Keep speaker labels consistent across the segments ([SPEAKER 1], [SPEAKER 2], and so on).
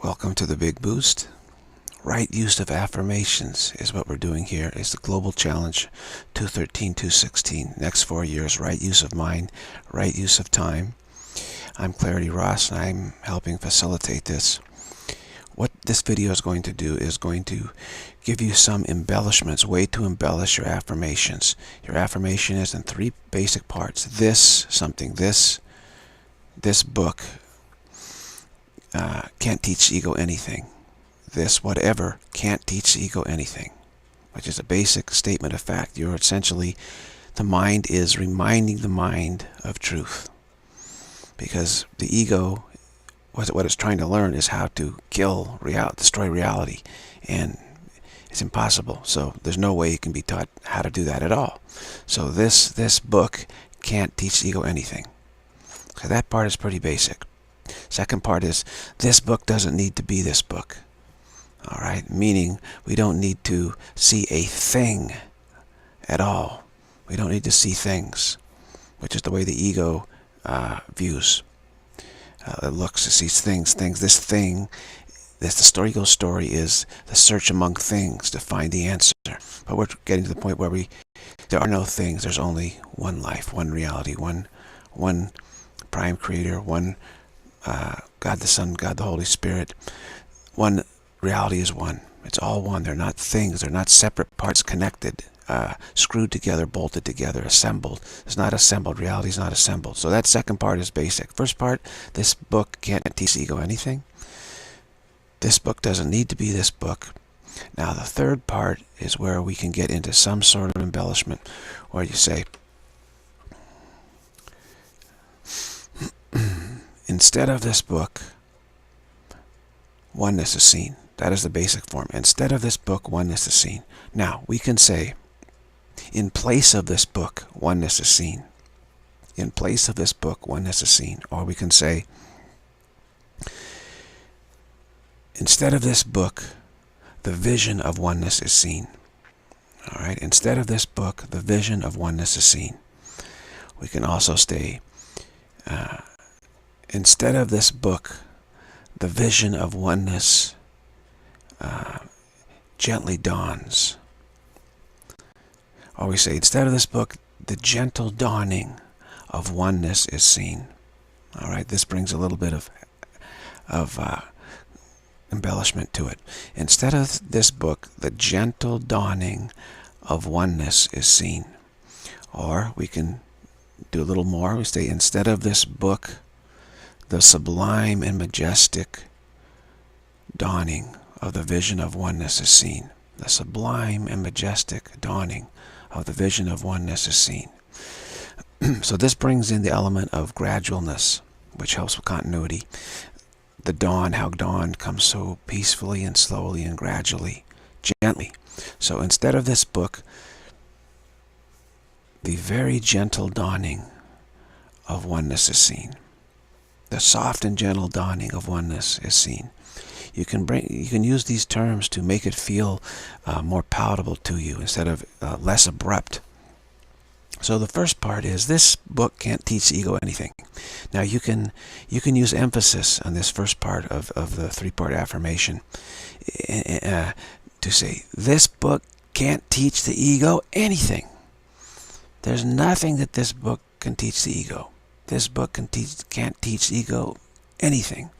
[SPEAKER 1] Welcome to the Big Boost. Right use of affirmations is what we're doing here. It's the Global Challenge 213-216. Next 4 years, right use of mind, right use of time. I'm Clarity Ross, and I'm helping facilitate this. What this video is going to do is going to give you some embellishments, way to embellish your affirmations. Your affirmation is in 3 basic parts. This book can't teach the ego anything. This whatever can't teach the ego anything, which is a basic statement of fact. You're essentially, the mind is reminding the mind of truth, because the ego, what it's trying to learn is how to kill reality, destroy reality, and it's impossible. So there's no way it can be taught how to do that at all. So this book can't teach the ego anything. So that part is pretty basic. Second part is, this book doesn't need to be this book. All right, meaning we don't need to see a thing at all. We don't need to see things, which is the way the ego views. It looks, it sees things. This thing, the ego's story is the search among things to find the answer. But we're getting to the point where there are no things. There's only one life, one reality, one prime creator, one God the Son, God the Holy Spirit. One reality is one. It's all one. They're not things. They're not separate parts connected, screwed together, bolted together, assembled. It's not assembled. Reality is not assembled. So that second part is basic. First part, this book can't teach the ego anything. This book doesn't need to be this book. Now the third part is where we can get into some sort of embellishment, where you say, instead of this book, oneness is seen. That is the basic form. Instead of this book, oneness is seen. Now, we can say, in place of this book, oneness is seen. In place of this book, oneness is seen. Or we can say, instead of this book, the vision of oneness is seen. All right? Instead of this book, the vision of oneness is seen. We can also say, instead of this book, the vision of oneness gently dawns. Or we say, instead of this book, the gentle dawning of oneness is seen. All right, this brings a little bit of embellishment to it. Instead of this book, the gentle dawning of oneness is seen. Or we can do a little more. We say, instead of this book, the sublime and majestic dawning of the vision of oneness is seen. The sublime and majestic dawning of the vision of oneness is seen. So this brings in the element of gradualness, which helps with continuity. The dawn, how dawn comes so peacefully and slowly and gradually, gently. So instead of this book, the very gentle dawning of oneness is seen. The soft and gentle dawning of oneness is seen. You can use these terms to make it feel more palatable to you, instead of less abrupt. So the first part is, this book can't teach the ego anything. Now you can use emphasis on this first part of the 3-part affirmation to say, this book can't teach the ego anything. There's nothing that this book can teach the ego. This book can't teach the ego anything.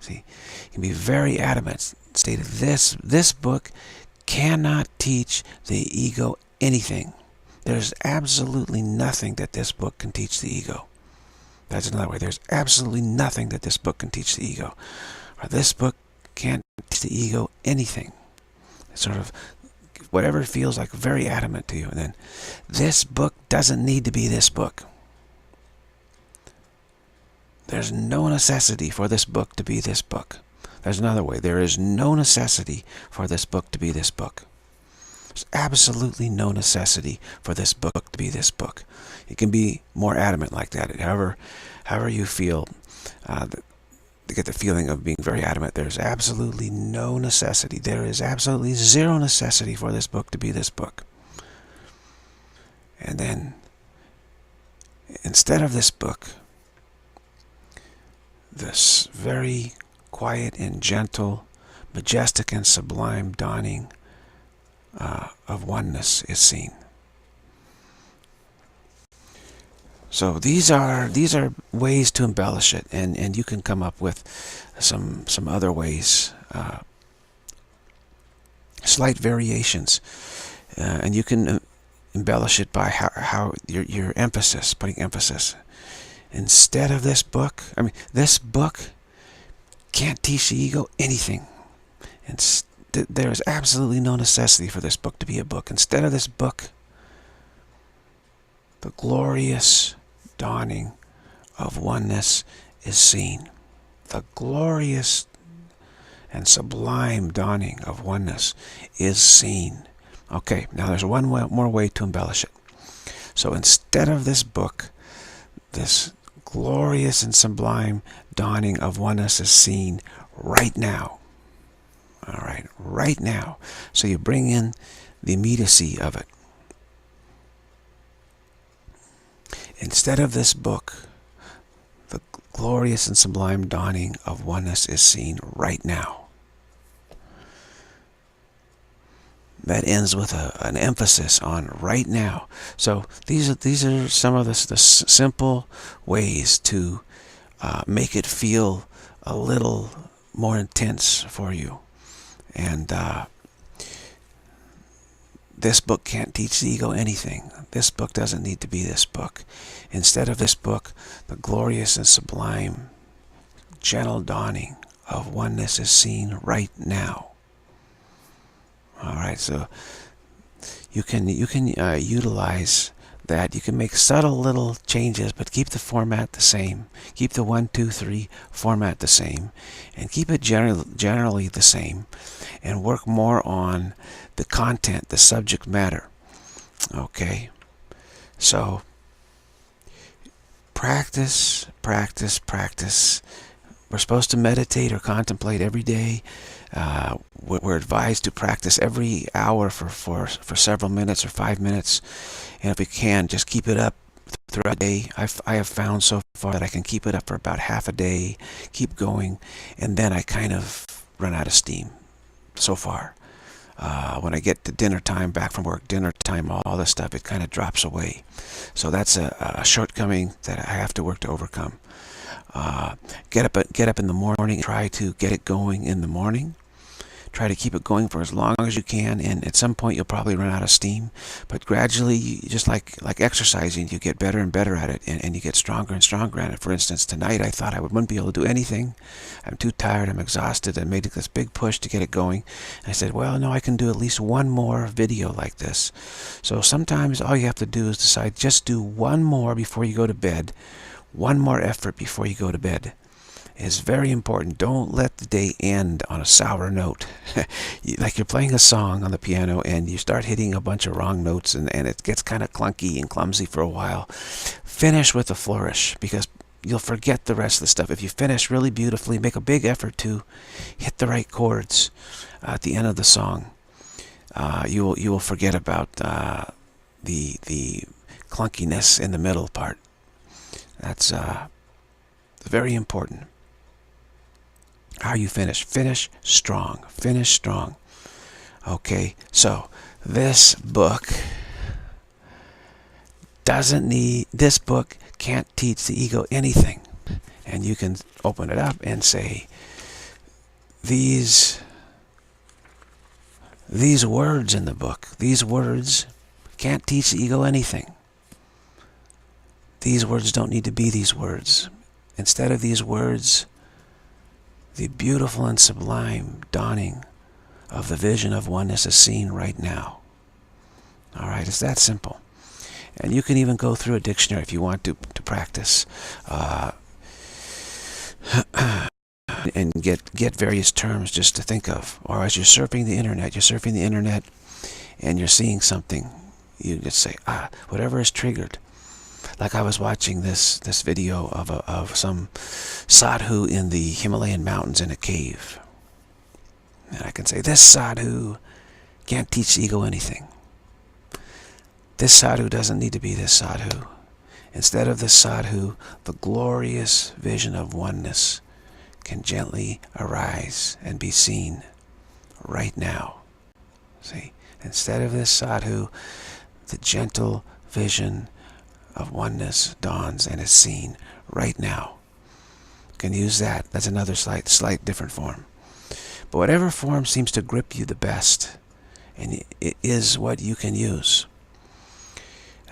[SPEAKER 1] See, you can be very adamant, stated, this book cannot teach the ego anything. There's absolutely nothing that this book can teach the ego. That's another way. There's absolutely nothing that this book can teach the ego. Or this book can't teach the ego anything. It's sort of whatever feels like very adamant to you. And then, this book doesn't need to be this book. There's no necessity for this book to be this book. There's another way. There is no necessity for this book to be this book. There's absolutely no necessity for this book to be this book. You can be more adamant like that. However you feel, to get the feeling of being very adamant, there's absolutely no necessity. There is absolutely zero necessity for this book to be this book. And then, instead of this book, this very quiet and gentle, majestic and sublime dawning of oneness is seen. So these are ways to embellish it, and you can come up with some other ways, slight variations, and you can embellish it by how your emphasis, putting emphasis. Instead of this book, this book can't teach the ego anything. And there is absolutely no necessity for this book to be a book. Instead of this book, the glorious dawning of oneness is seen. The glorious and sublime dawning of oneness is seen. Okay, now there's one more way to embellish it. So instead of this book, this glorious and sublime dawning of oneness is seen right now. All right, right now. So you bring in the immediacy of it. Instead of this book, the glorious and sublime dawning of oneness is seen right now. That ends with an emphasis on right now. So these are some of the simple ways to make it feel a little more intense for you. And this book can't teach the ego anything. This book doesn't need to be this book. Instead of this book, the glorious and sublime, gentle dawning of oneness is seen right now. All right, so you can utilize that. You can make subtle little changes, but keep the format the same. Keep the 1, 2, 3 format the same, and keep it generally the same, and work more on the content, the subject matter. Okay, so practice, practice, practice. We're supposed to meditate or contemplate every day. We're advised to practice every hour for several minutes or 5 minutes. And if we can, just keep it up throughout the day. I have found so far that I can keep it up for about half a day, keep going, and then I kind of run out of steam so far. When I get to dinner time, back from work, dinner time, all this stuff, it kind of drops away. So that's a shortcoming that I have to work to overcome. Get up in the morning and try to get it going in the morning. Try to keep it going for as long as you can, and at some point you'll probably run out of steam. But gradually, just like exercising, you get better and better at it, and you get stronger and stronger at it. For instance, tonight I thought I wouldn't be able to do anything. I'm too tired, I'm exhausted, and made this big push to get it going. And I said, well, no, I can do at least one more video like this. So sometimes all you have to do is decide, just do one more before you go to bed. One more effort before you go to bed. Is very important. Don't let the day end on a sour note. Like you're playing a song on the piano and you start hitting a bunch of wrong notes, and it gets kind of clunky and clumsy for a while. Finish with a flourish, because you'll forget the rest of the stuff. If you finish really beautifully, make a big effort to hit the right chords at the end of the song, you will forget about the clunkiness in the middle part. That's very important. How you finish. Finish strong. Finish strong. Okay, so this book this book can't teach the ego anything. And you can open it up and say, these words in the book, these words can't teach the ego anything. These words don't need to be these words. Instead of these words, the beautiful and sublime dawning of the vision of oneness is seen right now. All right, it's that simple. And you can even go through a dictionary if you want to practice and get various terms just to think of. Or as you're surfing the internet and you're seeing something, you just say, whatever is triggered. Like I was watching this video of some sadhu in the Himalayan mountains in a cave. And I can say, this sadhu can't teach the ego anything. This sadhu doesn't need to be this sadhu. Instead of this sadhu, the glorious vision of oneness can gently arise and be seen right now. See, instead of this sadhu, the gentle vision of oneness dawns and is seen right now. You can use that. That's another slight different form. But whatever form seems to grip you the best, and it is what you can use.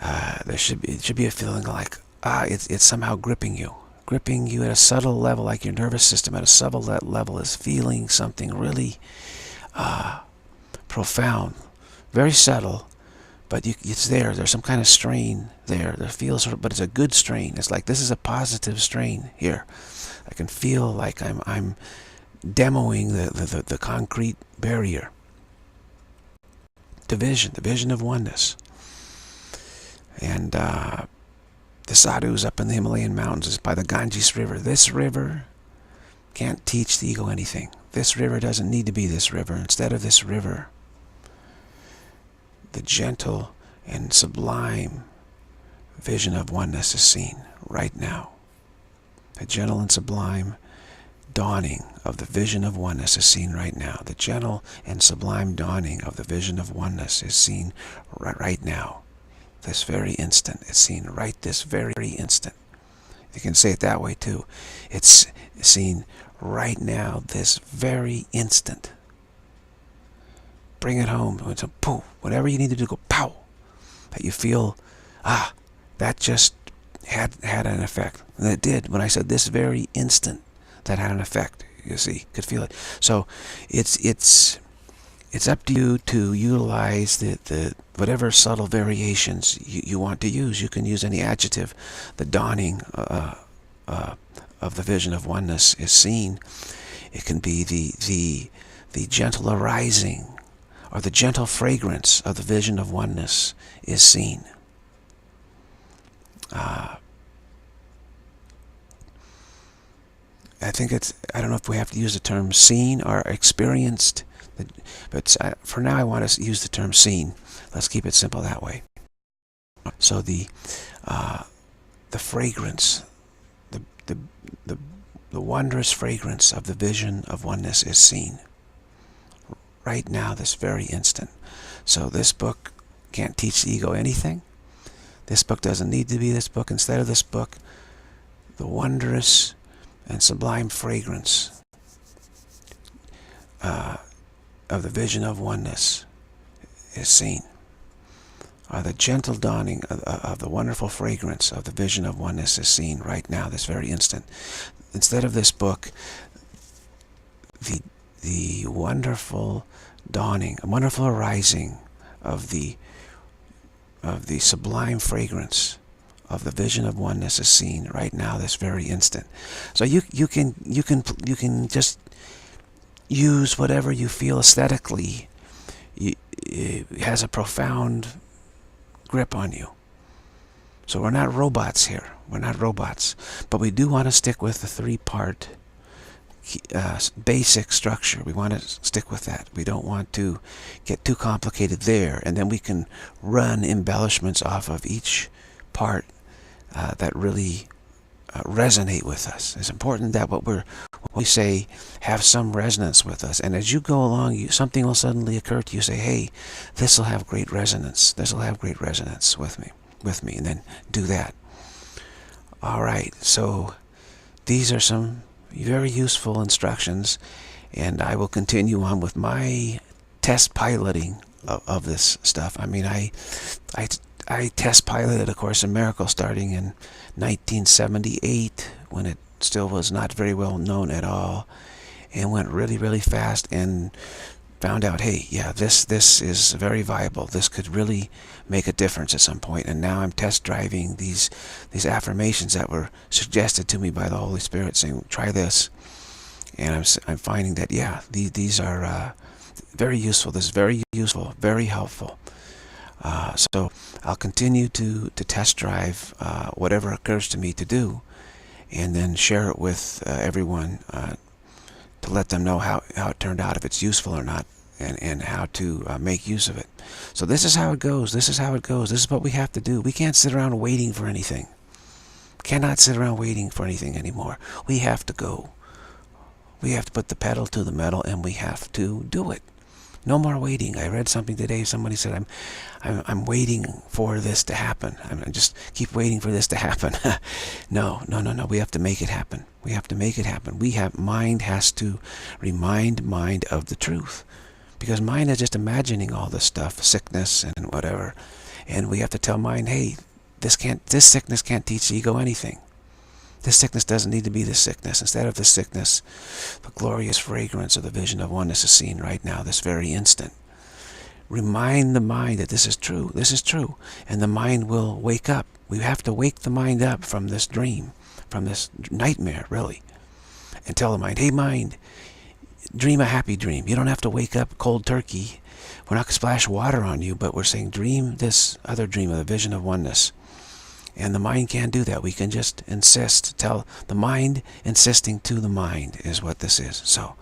[SPEAKER 1] It should be a feeling like it's somehow gripping you at a subtle level, like your nervous system at a subtle level is feeling something really profound, very subtle, but it's there. There's some kind of strain there. There feels, but it's a good strain. It's like this is a positive strain here. I can feel like I'm demoing the concrete barrier. The vision of oneness. And the sadhus up in the Himalayan mountains is by the Ganges River. This river can't teach the ego anything. This river doesn't need to be this river. Instead of this river, the gentle and sublime vision of oneness is seen right now. The gentle and sublime dawning of the vision of oneness is seen right now. The gentle and sublime dawning of the vision of oneness is seen right now. This very instant. It's seen right this very instant. You can say it that way too. It's seen right now, this very instant. Bring it home. It's a poof. Whatever you need to do, go pow. That you feel, that just had an effect. And it did. When I said this very instant, that had an effect. You see, could feel it. So it's up to you to utilize the whatever subtle variations you want to use. You can use any adjective. The dawning of the vision of oneness is seen. It can be the gentle arising or the gentle fragrance of the vision of oneness is seen. I think I don't know if we have to use the term seen or experienced, but for now I want to use the term seen. Let's keep it simple that way. So the fragrance, the wondrous fragrance of the vision of oneness is seen right now, this very instant. So this book can't teach the ego anything. This book doesn't need to be this book. Instead of this book, the wondrous and sublime fragrance of the vision of oneness is seen. The gentle dawning of the wonderful fragrance of the vision of oneness is seen right now, this very instant. Instead of this book, the wonderful dawning, a wonderful arising of the sublime fragrance of the vision of oneness is seen right now, this very instant. So you can just use whatever you feel aesthetically it has a profound grip on you. So we're not robots here. We're not robots, but we do want to stick with the three-part basic structure. We want to stick with that. We don't want to get too complicated there, and then we can run embellishments off of each part that really resonate with us. It's important that what we say have some resonance with us, and as you go along, something will suddenly occur to you. Say, hey, this will have great resonance. This will have great resonance with me, and then do that. All right, so these are some very useful instructions, and I will continue on with my test piloting of this stuff. I mean, I test piloted A Course in Miracles starting in 1978 when it still was not very well known at all, and went really, really fast, and found out, hey, yeah, this is very viable. This could really make a difference at some point. And now I'm test driving these affirmations that were suggested to me by the Holy Spirit, saying, try this. And I'm finding that, yeah, these are very useful. This is very useful, very helpful. So I'll continue to test drive whatever occurs to me to do, and then share it with everyone to let them know how it turned out, if it's useful or not, and how to make use of it. So this is how it goes. This is how it goes. This is what we have to do. We can't sit around waiting for anything. Cannot sit around waiting for anything anymore. We have to go. We have to put the pedal to the metal, and we have to do it. No more waiting. I read something today. Somebody said, I'm waiting for this to happen. I just keep waiting for this to happen. No. We have to make it happen. We have to make it happen. Mind has to remind mind of the truth. Because mind is just imagining all this stuff, sickness and whatever. And we have to tell mind, hey, this sickness can't teach the ego anything. This sickness doesn't need to be this sickness. Instead of this sickness, the glorious fragrance of the vision of oneness is seen right now, this very instant. Remind the mind that this is true. This is true. And the mind will wake up. We have to wake the mind up from this dream, from this nightmare, really. And tell the mind, hey mind, dream a happy dream. You don't have to wake up cold turkey. We're not going to splash water on you, but we're saying dream this other dream of the vision of oneness. And the mind can't do that. We can just insist, tell the mind, insisting to the mind is what this is. So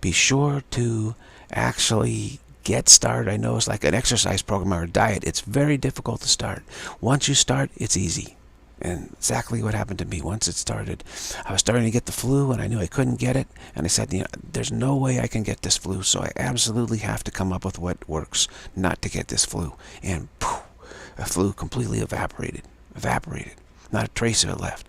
[SPEAKER 1] be sure to actually get started. I know it's like an exercise program or a diet. It's very difficult to start. Once you start, it's easy. And exactly what happened to me. Once it started, I was starting to get the flu, and I knew I couldn't get it. And I said, there's no way I can get this flu, so I absolutely have to come up with what works not to get this flu. And poof, the flu completely evaporated. Not a trace of it left.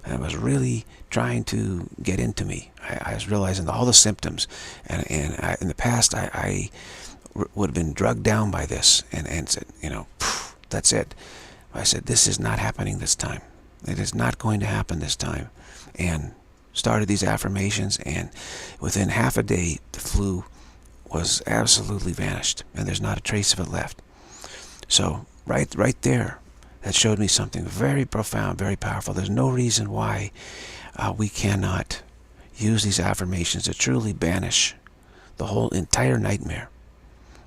[SPEAKER 1] And it was really trying to get into me. I was realizing all the symptoms, and in the past I would have been drugged down by this, and said, that's it. I said, this is not happening this time. It is not going to happen this time. And started these affirmations, and within half a day the flu was absolutely vanished, and there's not a trace of it left. So right there, that showed me something very profound, very powerful. There's no reason why we cannot use these affirmations to truly banish the whole entire nightmare.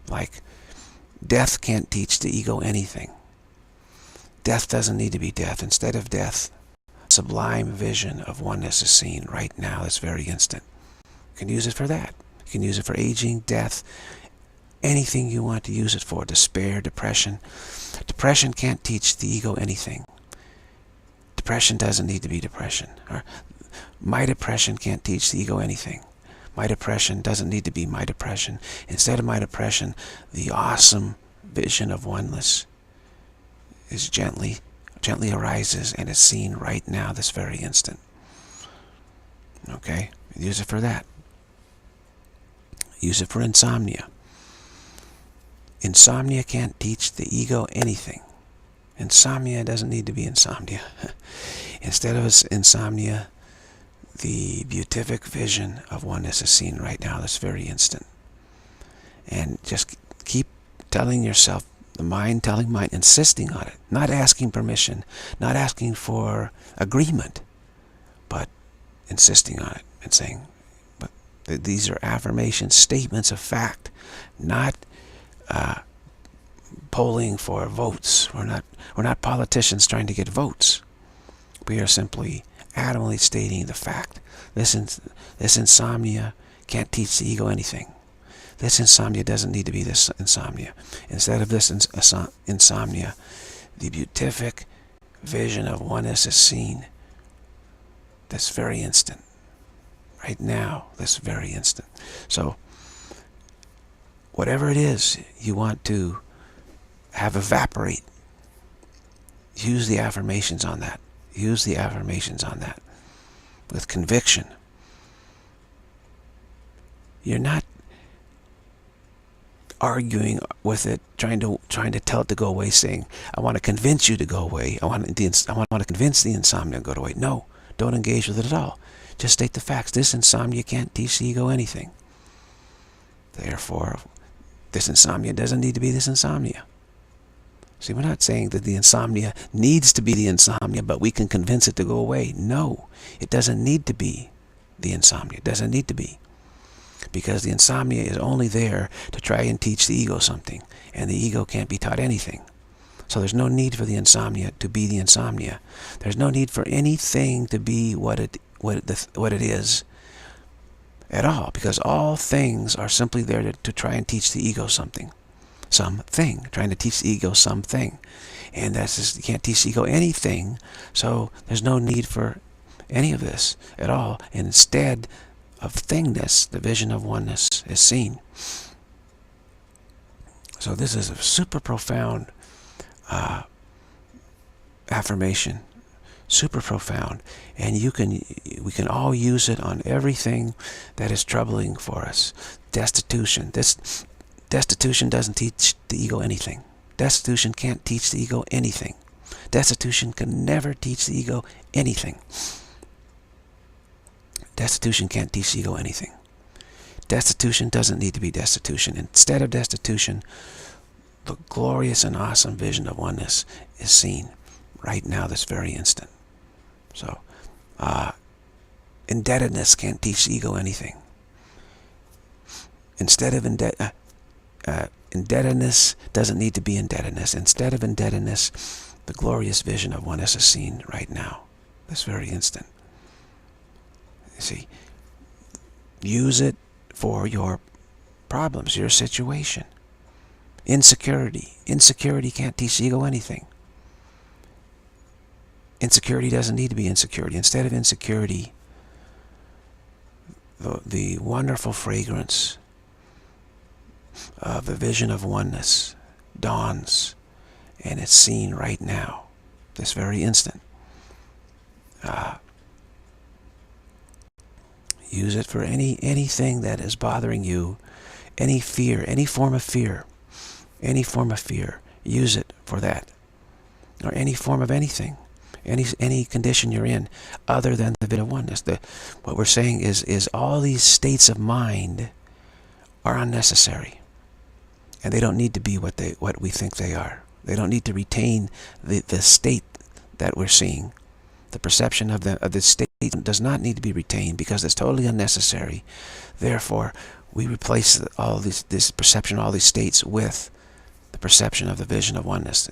[SPEAKER 1] Like, death can't teach the ego anything. Death doesn't need to be death. Instead of death, sublime vision of oneness is seen right now, this very instant. You can use it for that. You can use it for aging, death, anything you want to use it for. Despair, depression. Depression can't teach the ego anything. Depression doesn't need to be depression. Or my depression can't teach the ego anything. My depression doesn't need to be my depression. Instead of my depression, the awesome vision of oneness is gently arises and is seen right now, this very instant. Okay? Use it for that. Use it for insomnia. Insomnia can't teach the ego anything. Insomnia doesn't need to be insomnia. Instead of insomnia, the beatific vision of oneness is seen right now, this very instant. And just keep telling yourself, the mind telling mind, insisting on it, not asking permission, not asking for agreement, but insisting on it and saying, but these are affirmations, statements of fact, not polling for votes. We're not politicians trying to get votes. We are simply adamantly stating the fact. This insomnia can't teach the ego anything. This insomnia doesn't need to be this insomnia. Instead of this insomnia, the beatific vision of oneness is seen this very instant. Right now, this very instant. So, whatever it is you want to have evaporate, use the affirmations on that. Use the affirmations on that with conviction. You're not arguing with it, trying to tell it to go away, saying, I want to convince you to go away. I want to convince the insomnia to go away. No, don't engage with it at all. Just state the facts. This insomnia can't teach the ego anything. Therefore, this insomnia doesn't need to be this insomnia. See, we're not saying that the insomnia needs to be the insomnia, but we can convince it to go away. No, it doesn't need to be the insomnia. It doesn't need to be. Because the insomnia is only there to try and teach the ego something, and the ego can't be taught anything. So there's no need for the insomnia to be the insomnia. There's no need for anything to be what it is at all, because all things are simply there to try and teach the ego something. Something. Trying to teach the ego something. And that's just, you can't teach the ego anything, so there's no need for any of this at all. And instead, of thingness, the vision of oneness, is seen. So this is a super profound affirmation, super profound, and we can all use it on everything that is troubling for us. Destitution. Destitution doesn't teach the ego anything. Destitution can't teach the ego anything. Destitution can never teach the ego anything. Destitution can't teach the ego anything. Destitution doesn't need to be destitution. Instead of destitution, the glorious and awesome vision of oneness is seen right now, this very instant. So, indebtedness can't teach the ego anything. Instead of indebtedness doesn't need to be indebtedness. Instead of indebtedness, the glorious vision of oneness is seen right now, this very instant. You see, use it for your problems, your situation. Insecurity. Insecurity can't teach the ego anything. Insecurity doesn't need to be insecurity. Instead of insecurity, the wonderful fragrance of the vision of oneness dawns, and it's seen right now, this very instant. Use it for anything that is bothering you, any fear, any form of fear, any form of fear. Use it for that, or any form of anything, any condition you're in, other than the vision of oneness. What we're saying is all these states of mind are unnecessary, and they don't need to be what we think they are. They don't need to retain the state that we're seeing. The perception of the state does not need to be retained because it's totally unnecessary. Therefore, we replace all this perception, all these states, with the perception of the vision of oneness.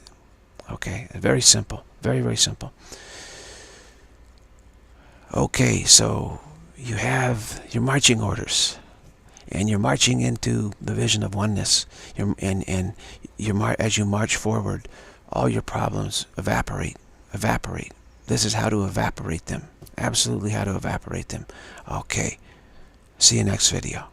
[SPEAKER 1] Okay, very simple, very, very simple. Okay, so you have your marching orders, and you're marching into the vision of oneness. As you march forward, all your problems evaporate. This is how to evaporate them. Absolutely how to evaporate them. Okay. See you next video.